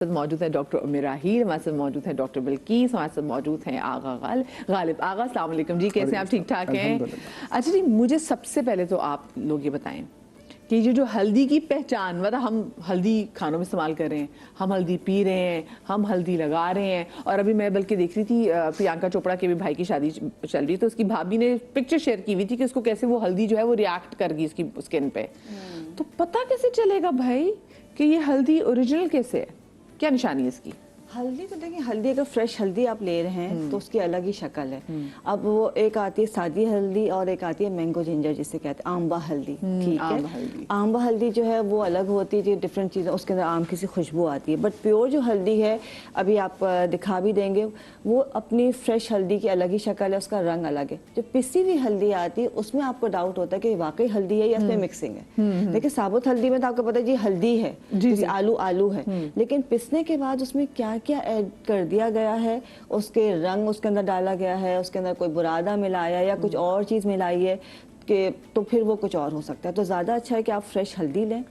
موجود ہیں ڈاکٹر عمر راحیل، ہمارے ساتھ موجود ہیں ڈاکٹر بلقیس، ہمارے ساتھ موجود ہیں آغا غالب۔ آغا السلام علیکم جی، کیسے ہیں آپ؟ ٹھیک ٹھاک ہیں؟ اچھا جی، مجھے سب سے پہلے تو آپ لوگ یہ بتائیں کہ یہ جو ہلدی کی پہچان، مطلب ہم ہلدی کھانوں میں استعمال کر رہے ہیں، ہم ہلدی پی رہے ہیں، ہم ہلدی لگا رہے ہیں، اور ابھی میں بلکہ دیکھ رہی تھی پریانکا چوپڑا کے بھی بھائی کی شادی چل رہی، تو اس کی بھابھی نے پکچر شیئر کی ہوئی تھی کہ اس کو کیسے وہ ہلدی جو ہے وہ ریاکٹ کر گئی اس کی اسکن پہ۔ تو پتہ کیسے چلے گا بھائی کہ یہ ہلدی اوریجنل کیسے ہے؟ کیا نشانی ہے اس کی؟ ہلدی تو دیکھیں، ہلدی اگر فریش ہلدی آپ لے رہے ہیں تو اس کی الگ ہی شکل ہے۔ اب وہ ایک آتی ہے سادی ہلدی اور ایک آتی ہے مینگو جنجر جسے کہتے ہیں آمبا ہلدی، ٹھیک ہے۔ آمبا ہلدی جو ہے وہ الگ ہوتی ہے، ڈفرینٹ چیزیں اس کے اندر آم کی سی خوشبو آتی ہے، بٹ پیور جو ہلدی ہے ابھی آپ دکھا بھی دیں گے، وہ اپنی فریش ہلدی کی الگ ہی شکل ہے، اس کا رنگ الگ ہے۔ جو پسی ہوئی ہلدی آتی ہے اس میں آپ کو ڈاؤٹ ہوتا ہے کہ واقعی ہلدی ہے یا اس میں مکسنگ ہے۔ دیکھیں ثابت ہلدی میں تو آپ کو پتا ہے جی ہلدی ہے، جیسے آلو ہے، لیکن پسنے کے بعد اس میں کیا کیا ایڈ کر دیا گیا ہے، اس کے رنگ اس کے اندر ڈالا گیا ہے، اس کے اندر کوئی برادہ ملایا یا کچھ اور چیز ملائی ہے کہ تو پھر وہ کچھ اور ہو سکتا ہے۔ تو زیادہ اچھا ہے کہ آپ فریش ہلدی لیں،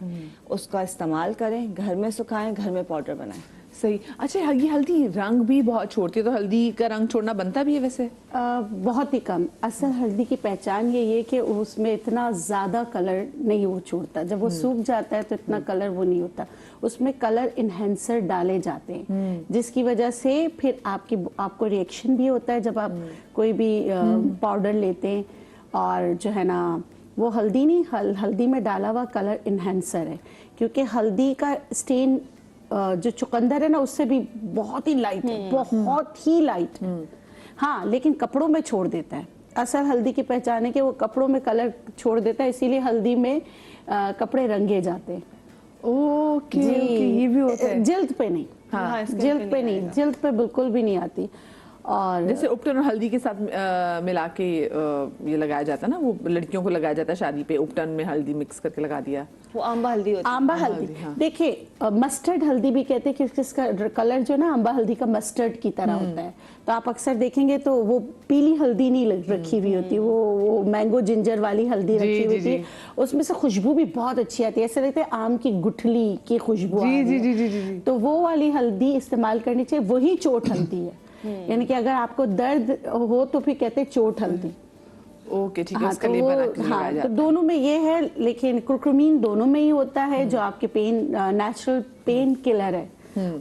اس کا استعمال کریں، گھر میں سکھائیں، گھر میں پاؤڈر بنائیں۔ صحیح۔ اچھا، یہ ہلدی رنگ بھی بہت چھوڑتی ہے، تو ہلدی کا رنگ چھوڑنا بنتا بھی ہے ویسے؟ بہت ہی کم۔ اصل ہلدی کی پہچان یہ کہ اس میں اتنا زیادہ کلر نہیں وہ چھوڑتا، جب وہ سوکھ جاتا ہے تو اتنا کلر وہ نہیں ہوتا، اس میں کلر انہینسر ڈالے جاتے ہیں، جس کی وجہ سے پھر آپ کو ریئیکشن بھی ہوتا ہے جب آپ کوئی بھی پاؤڈر لیتے ہیں، اور جو ہے نا وہ ہلدی نہیں، ہلدی میں ڈالا ہوا کلر انہینسر ہے، کیونکہ ہلدی کا اسٹین جو چقندر ہے نا اس سے بھی بہت ہی لائٹ ہے، بہت ہی لائٹ ہے، ہاں، لیکن کپڑوں میں چھوڑ دیتا ہے۔ اصل ہلدی کی پہچان ہے کہ وہ کپڑوں میں کلر چھوڑ دیتا ہے، اسی لیے ہلدی میں کپڑے رنگے جاتے ہیں۔ اوکے، یہ بھی ہوتا ہے۔ جلد پہ نہیں، جلد پہ نہیں، جلد پہ بالکل بھی نہیں آتی۔ اور جیسے اپٹن اور ہلدی کے ساتھ ملا کے یہ لگایا جاتا ہے نا، وہ لڑکیوں کو لگایا جاتا ہے شادی پہ، اپٹن میں ہلدی مکس کر کے لگا دیا، وہ آمبا ہلدی ہوتی ہے۔ آمبا ہلدی دیکھیں، مسٹرڈ ہلدی بھی کہتے ہیں کہ اس کا کلر جو نا آمبا ہلدی کا مسٹرڈ کی طرح ہوتا ہے، تو آپ اکثر دیکھیں گے تو وہ پیلی ہلدی نہیں رکھی ہوئی ہوتی، وہ مینگو جنجر والی ہلدی رکھی ہوئی ہوتی ہے، اس میں سے خوشبو بھی بہت اچھی آتی ہے، ایسا لگتا ہے آم کی گٹھلی کی خوشبو آ رہی ہے، تو وہ والی ہلدی استعمال کرنی چاہیے، وہی چوٹ ہلدی ہے، یعنی کہ اگر آپ کو درد ہو تو پھر کہتے ہیں چوٹ ہلدی۔ اوکے، ٹھیک ہے، اس کا لیپ بنا کے لگایا جاتا ہے۔ تو دونوں میں یہ ہے، لیکن کرکمین دونوں میں ہی ہوتا ہے، جو آپ کے پین نیچرل پین کلر ہے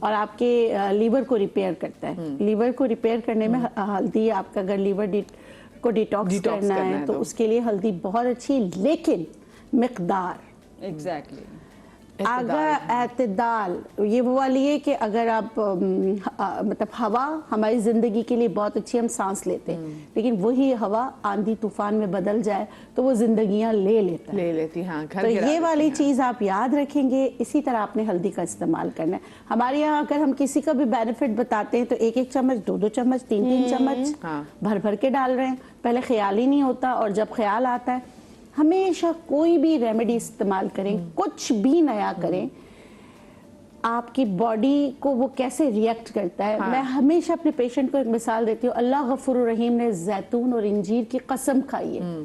اور آپ کے لیور کو ریپیئر کرتا ہے۔ لیور کو ریپیئر کرنے میں ہلدی، آپ کا اگر لیور کو ڈیٹاکس کرنا ہے تو اس کے لیے ہلدی بہت اچھی، لیکن مقدار، ایگزیکٹلی، اگر اعتدال، یہ وہ والی ہے کہ اگر آپ مطلب ہوا ہماری زندگی کے لیے بہت اچھی، ہم سانس لیتے ہیں، لیکن وہی ہوا آندھی طوفان میں بدل جائے تو وہ زندگیاں لے لیتی، ہاں، تو یہ والی چیز آپ یاد رکھیں گے۔ اسی طرح آپ نے ہلدی کا استعمال کرنا ہے۔ ہمارے یہاں اگر ہم کسی کا بھی بینیفٹ بتاتے ہیں تو ایک چمچ، دو چمچ، تین چمچ بھر کے ڈال رہے ہیں، پہلے خیال ہی نہیں ہوتا، اور جب خیال آتا ہے، ہمیشہ کوئی بھی ریمیڈی استعمال کریں، کچھ بھی نیا کریں، آپ کی باڈی کو وہ کیسے ریئیکٹ کرتا ہے۔ میں ہمیشہ اپنے پیشنٹ کو ایک مثال دیتی ہوں، اللہ غفور الرحیم نے زیتون اور انجیر کی قسم کھائی ہے،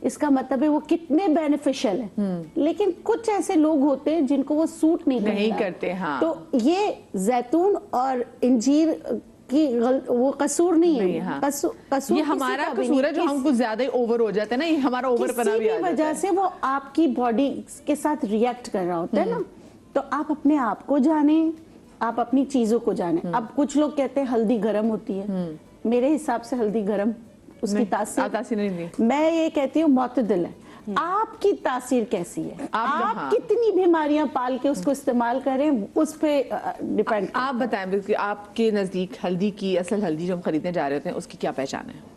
اس کا مطلب ہے وہ کتنے بینیفیشل ہیں، لیکن کچھ ایسے لوگ ہوتے ہیں جن کو وہ سوٹ نہیں کرتے۔ تو یہ زیتون اور انجیر کی وہ قصور نہیں ہے، قصور یہ ہمارا قصور ہے جو ہم کچھ زیادہ اوور ہو جاتے ہیں نا، یہ ہمارا اوور پنا بھی آ جاتا ہے، کسی بھی وجہ سے وہ آپ کی باڈی کے ساتھ ریئیکٹ کر رہا ہوتا ہے نا، تو آپ اپنے آپ کو جانیں، آپ اپنی چیزوں کو جانیں۔ اب کچھ لوگ کہتے ہیں ہلدی گرم ہوتی ہے، میرے حساب سے ہلدی گرم اس کی تاثیر نہیں، میں یہ کہتی ہوں معتدل ہے۔ آپ کی تاثیر کیسی ہے، آپ کتنی بیماریاں پال کے اس کو استعمال کریں، اس پہ ڈیپینڈ۔ آپ بتائیں بالکل، آپ کے نزدیک ہلدی کی، اصل ہلدی جو ہم خریدنے جا رہے ہوتے ہیں، اس کی کیا پہچان ہے؟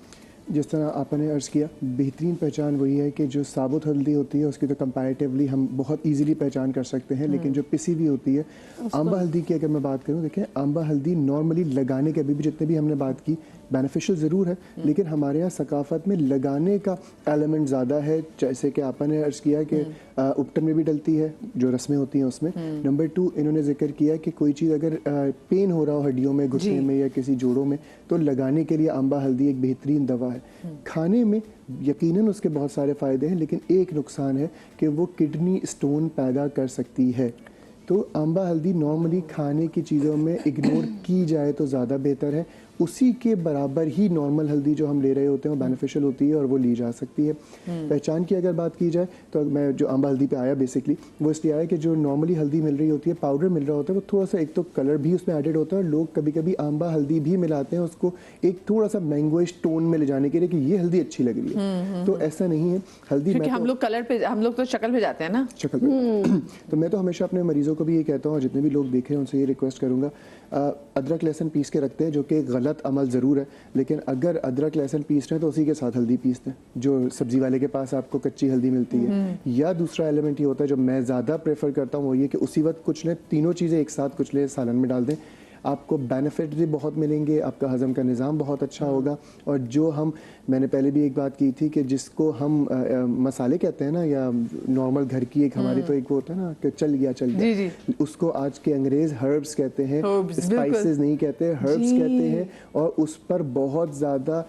جس طرح آپ نے عرض کیا، بہترین پہچان وہی ہے کہ جو ثابت ہلدی ہوتی ہے اس کی تو کمپیریٹیولی ہم بہت ایزیلی پہچان کر سکتے ہیں، لیکن جو پسی ہوئی ہوتی ہے، آمبا ہلدی کی اگر میں بات کروں، دیکھیں آمبا ہلدی نارملی لگانے کے ابھی بھی جتنے بھی ہم نے بات کی بینیفیشل ضرور ہے، لیکن ہمارے یہاں ثقافت میں لگانے کا ایلیمنٹ زیادہ ہے، جیسے کہ آپ نے عرض کیا کہ اپٹن میں بھی ڈلتی ہے، جو رسمیں ہوتی ہیں اس میں۔ نمبر 2، انہوں نے ذکر کیا کہ کوئی چیز اگر پین ہو رہا ہو ہڈیوں میں، گھٹنے میں یا کسی جوڑوں میں، تو لگانے کے لیے آمبا ہلدی ایک بہترین دوا ہے۔ کھانے میں یقیناً اس کے بہت سارے فائدے ہیں، لیکن ایک نقصان ہے کہ وہ کڈنی اسٹون پیدا کر سکتی ہے۔ तो आंबा हल्दी नॉर्मली खाने की चीज़ों में इग्नोर की जाए तो ज़्यादा बेहतर है। उसी के बराबर ही नॉर्मल हल्दी जो हम ले रहे होते हैं वो बेनिफिशियल होती है और वो ली जा सकती है। पहचान की अगर बात की जाए तो मैं जो आंबा हल्दी पे आया बेसिकली वो इसलिए आया कि जो नॉर्मली हल्दी मिल रही होती है, पाउडर मिल रहा होता है, वो थोड़ा सा एक तो कलर भी उसमें एडेड होता है और लोग कभी कभी आंबा हल्दी भी मिलाते हैं उसको एक थोड़ा सा मैंगोइश टोन में ले जाने के लिए कि ये हल्दी अच्छी लग रही है। तो ऐसा नहीं है। हल्दी क्योंकि हम लोग कलर पे, हम लोग तो शक्ल पे जाते हैं ना, शक्ल पे। तो मैं तो हमेशा अपने मरीजों को भी ये कहता हूँ और जितने भी लोग देख रहे हैं उनसे ये रिक्वेस्ट करूंगा, अदरक लहसुन पीस के रखते हैं जो कि एक गलत अमल ज़रूर है, लेकिन अगर अदरक लहसुन पीस रहे हैं तो उसी के साथ हल्दी पीसते हैं जो सब्जी वाले के पास आपको कच्ची हल्दी मिलती है। या दूसरा एलिमेंट ये होता है जो मैं ज़्यादा प्रेफर करता हूँ वो ये कि उसी वक्त कुछ लें, तीनों चीज़ें एक साथ कुछ लें, सालन में डाल दें, आपको बेनिफिट भी बहुत मिलेंगे, आपका हज़म का निज़ाम बहुत अच्छा होगा। और जो मैंने पहले भी एक बात की थी कि जिसको हम मसाले कहते हैं ना या नॉर्मल घर की एक हमारी तो एक वो होता है ना कि चल गया जी, जी। उसको आज के अंग्रेज हर्ब्स कहते हैं, स्पाइसेस नहीं कहते, हर्ब्स कहते हैं। और उस पर बहुत ज़्यादा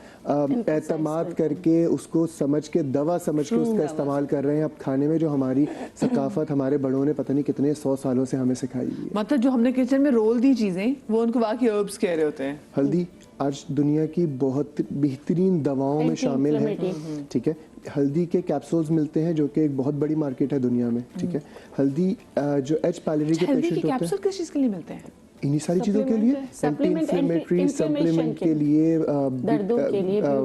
एतमाद करके उसको समझ के दवा समझ के उसका इस्तेमाल कर रहे हैं। अब खाने में जो हमारी सकाफत हमारे बड़ों ने पता नहीं कितने 100 सालों से हमें सिखाई हुई है, मतलब जो हमने किचन में रोल दी चीजें वो उनको बाकी हर्ब्स कह रहे होते हैं। हल्दी आज दुनिया की बहुत बेहतरीन दवाओं में शामिल है। ठीक है, हल्दी के कैप्सूल्स मिलते हैं जो कि एक बहुत बड़ी मार्केट है दुनिया में। ठीक है, हल्दी जो एच पायलरी के पेशेंट होते हैं, कैप्सूल किस चीज के लिए मिलते हैं? इन्हीं सारी चीज़ों के लिए, एंटी इन्फ्लेमेटरी सप्लीमेंट के लिए,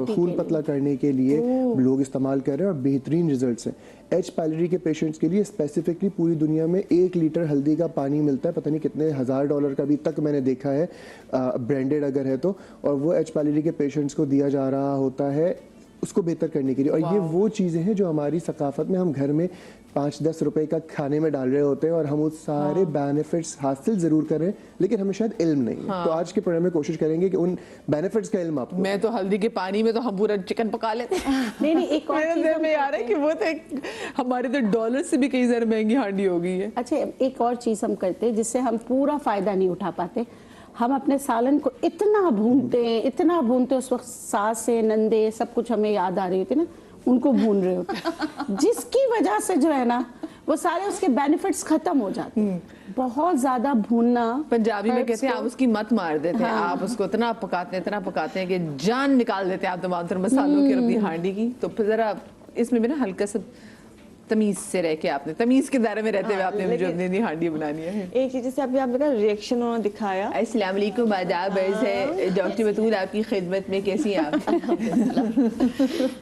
खून पतला करने के लिए लोग इस्तेमाल कर रहे हैं और बेहतरीन रिजल्ट्स हैं। एच पायलरी के पेशेंट्स के लिए स्पेसिफिकली पूरी दुनिया में 1 लीटर हल्दी का पानी मिलता है, पता नहीं कितने $1000 का भी तक मैंने देखा है ब्रांडेड अगर है तो, और वो एच पायलरी के पेशेंट्स को दिया जा रहा होता है उसको बेहतर करने के लिए। और ये वो चीज़ें हैं जो हमारी सकाफत में हम घर में 5-10 रुपए का खाने में डाल रहे होते हैं और हम उस सारे बेनिफिट्स हासिल जरूर कर रहे हैं, लेकिन हमें शायद इल्म नहीं है। तो आज के प्रोग्राम में कोशिश करेंगे कि उन बेनिफिट्स का इल्म आपको। मैं तो हल्दी के पानी में तो हम पूरा चिकन पका लेते हैं। नहीं एक और चीज में आ रहा है कि वो तो हमारे तो डॉलर से भी कई ज्यादा महंगी हांडी हो गई है। अच्छा, एक और चीज हम करते हैं जिससे हम पूरा फायदा नहीं उठा पाते। हम अपने सालन को इतना भूनते हैं, उस वक्त सासें नंदे सब कुछ हमें याद आ रही होती है ना, उनको भून रहे होते हैं, जिसकी वजह से जो है ना वो सारे उसके बेनिफिट्स खत्म हो जाते हैं। बहुत ज्यादा भूनना, पंजाबी में कहते हैं आप उसकी मत मार देते हैं। आप उसको इतना पकाते हैं कि जान निकाल देते हैं आप तमाम तरह मसालों की और अपनी हांडी की। तो फिर जरा इसमें भी ना हल्का सा तमीज से रह के, आपने तमीज के दायरे में रहते हुए आपने मुझे अपनी हांडी बनानी है। एक चीज जैसे आपने का रिएक्शन उन्होंने दिखाया। अस्सलाम वालेकुम, आदाब है डॉक्टर बतूल आपकी खिदमत में, कैसी हैं आप?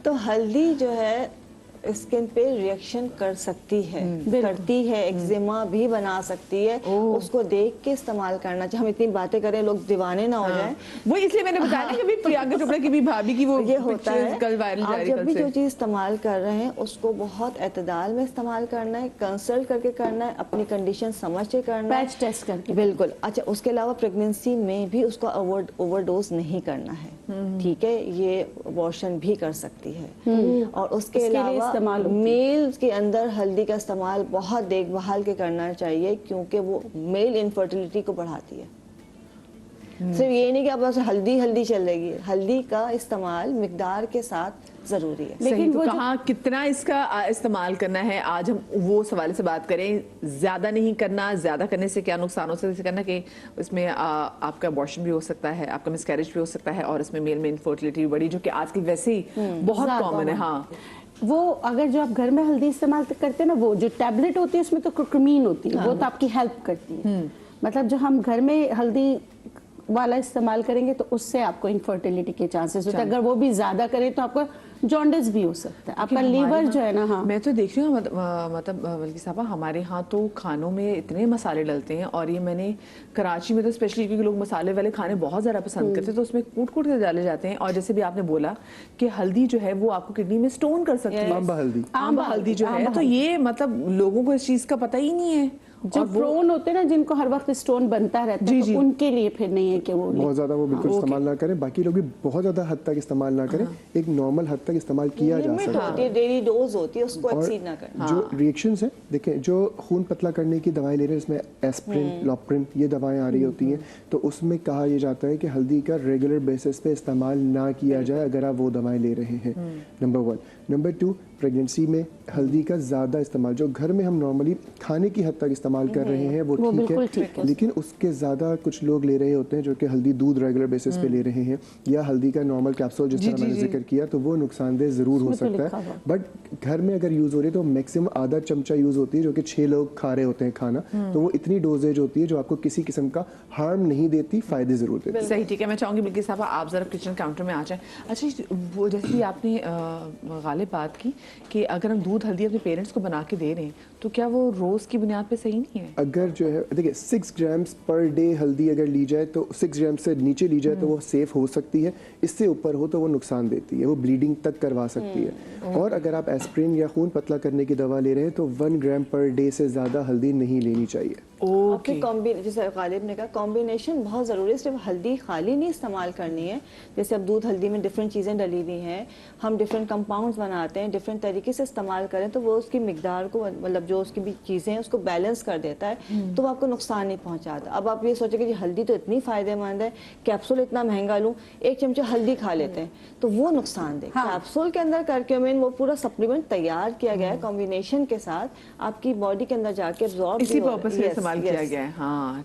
तो हल्दी जो है स्किन पे रिएक्शन कर सकती है, करती है, एक्जिमा भी बना सकती है। उसको देख के इस्तेमाल करना चाहिए। हम इतनी बातें करें लोग दीवाने ना हो जाएं। वो इसलिए मैंने बताया कि प्रियंका चोपड़ा की भी भाभी की वो ये होता है कल वायरल आप जब भी जो चीज इस्तेमाल कर रहे हैं उसको बहुत एतदाल में इस्तेमाल करना है, कंसल्ट करके करना है, अपनी कंडीशन समझ के करना है, पैच टेस्ट करके। बिल्कुल। अच्छा, उसके अलावा प्रेगनेंसी में भी उसको ओवरडोज नहीं करना है। ठीक है, ये अबॉर्शन भी कर सकती है। और उसके अलावा मेल के अंदर हल्दी का इस्तेमाल बहुत देखभाल के करना चाहिए क्योंकि वो मेल इनफर्टिलिटी को बढ़ाती है। सिर्फ ये नहीं कि आप बस हल्दी चलेगी, हल्दी का इस्तेमाल मिकदार के साथ जरूरी है। लेकिन वो कहाँ कितना इसका इस्तेमाल करना है, आज हम वो सवाल से बात करें। ज्यादा नहीं करना, ज्यादा करने से क्या नुकसान हो सकता है करना कि इसमें आपका अबॉर्शन भी हो सकता है, आपका मिसकैरेज भी हो सकता है और इसमें मेल में इनफर्टिलिटी भी बढ़ी, जो कि आजकल वैसे ही बहुत कॉमन है। हाँ, वो अगर जो आप घर में हल्दी इस्तेमाल करते हैं ना, वो जो टैबलेट होती है उसमें तो कुर्कुमीन होती है, वो तो आपकी हेल्प करती है। मतलब जो हम घर में हल्दी वाला इस्तेमाल करेंगे तो उससे आपको इनफर्टिलिटी के चांसेस होते हैं। अगर वो भी ज्यादा करें तो आपको जॉन्डिस भी हो सकता है, आपका लीवर जो है ना। हाँ, मैं तो देख रही हूँ मतलब बल्कि साहबा हमारे यहाँ तो खानों में इतने मसाले डलते हैं, और ये मैंने कराची में तो स्पेशली क्योंकि लोग मसाले वाले खाने बहुत ज़्यादा पसंद करते हैं तो उसमें कूट के डाले जाते हैं। और जैसे भी आपने बोला कि हल्दी जो है वो आपको किडनी में स्टोन कर सकती है, आंबा हल्दी जो है। तो ये मतलब लोगों को इस चीज़ का पता ही नहीं है। जो प्रोन होते हैं ना, जिनको हर वक्त स्टोन बनता रहता है, तो उनके लिए फिर नहीं है कि वो बहुत ज्यादा वो बिल्कुल इस्तेमाल ना करें। बाकी लोग भी बहुत ज्यादा हद तक इस्तेमाल ना करें, एक नॉर्मल हद तक इस्तेमाल किया जा सकता है। डेली डोज होती है, उसको एक्सीड ना करें। जो रिएक्शंस है, देखें, जो खून पतला करने की दवाएं ले रहे हैं, इसमें एस्प्रिन, लॉप्रिन, ये दवाएं आ रही होती हैं, तो उसमें कहा यह जाता है कि हल्दी का रेगुलर बेसिस पे इस्तेमाल ना किया जाए अगर आप वो दवाएं ले रहे हैं। नंबर 1। नंबर 2, प्रेगनेंसी में हल्दी का ज़्यादा इस्तेमाल, जो घर में हम नॉर्मली खाने की हद तक इस्तेमाल कर रहे हैं वो ठीक है, लेकिन उसके ज़्यादा कुछ लोग ले रहे होते हैं जो कि हल्दी दूध रेगुलर बेसिस पे ले रहे हैं, या हल्दी का नॉर्मल कैप्सूल जिस तरह मैंने जिक्र किया, तो वो नुकसानदेह ज़रूर हो सकता है। बट घर में अगर यूज़ हो रही है तो मैक्सिमम आधा चमचा यूज़ होती है, जो कि 6 लोग खा रहे होते हैं खाना, तो वो इतनी डोजेज होती है जो आपको किसी किस्म का हार्म नहीं देती, फ़ायदे ज़रूर देती है। सही, ठीक है। मैं चाहूँगी बिल्किस साहब आप ज़रा किचन काउंटर में आ जाएं। अच्छा, वो जैसे कि आपने गालिब बात की कि अगर हम दूध हल्दी अपने पेरेंट्स को बना के दे रहे हैं तो क्या वो रोज़ की बुनियाद पे सही नहीं है? अगर जो है देखिए 6 ग्राम्स पर डे हल्दी अगर ली जाए तो 6 ग्राम से नीचे ली जाए तो वो सेफ हो सकती है, इससे ऊपर हो तो वो नुकसान देती है, वो ब्लीडिंग तक करवा सकती है। और अगर आप एस्प्रिन या खून पतला करने की दवा ले रहे हैं तो 1 ग्राम पर डे से ज़्यादा हल्दी नहीं लेनी चाहिए। जैसे गालिब ने कहा कॉम्बिनेशन बहुत ज़रूरी है, सिर्फ हल्दी खाली नहीं इस्तेमाल करनी है। जैसे अब दूध हल्दी में डिफरेंट चीज़ें डली हुई हैं, हम डिफरेंट कंपाउंड्स बनाते हैं, डिफरेंट तरीके से इस्तेमाल करें तो वो उसकी मिकदार को, मतलब जो उसकी भी चीज़ें हैं उसको बैलेंस कर देता है, तो वो आपको नुकसान नहीं पहुंचाता। अब आप ये सोचें कि हल्दी तो इतनी फ़ायदेमंद है, कैप्सूल इतना महंगा लूँ, 1 चमचा हल्दी खा लेते हैं तो वो नुकसान दे। कैप्सूल के अंदर करक्यूमिन वो पूरा सप्लीमेंट तैयार किया गया है कॉम्बिनेशन के साथ, आपकी बॉडी के अंदर जाके एब्जॉर्ब इसी पर्पस से इस्तेमाल किया गया है। हाँ।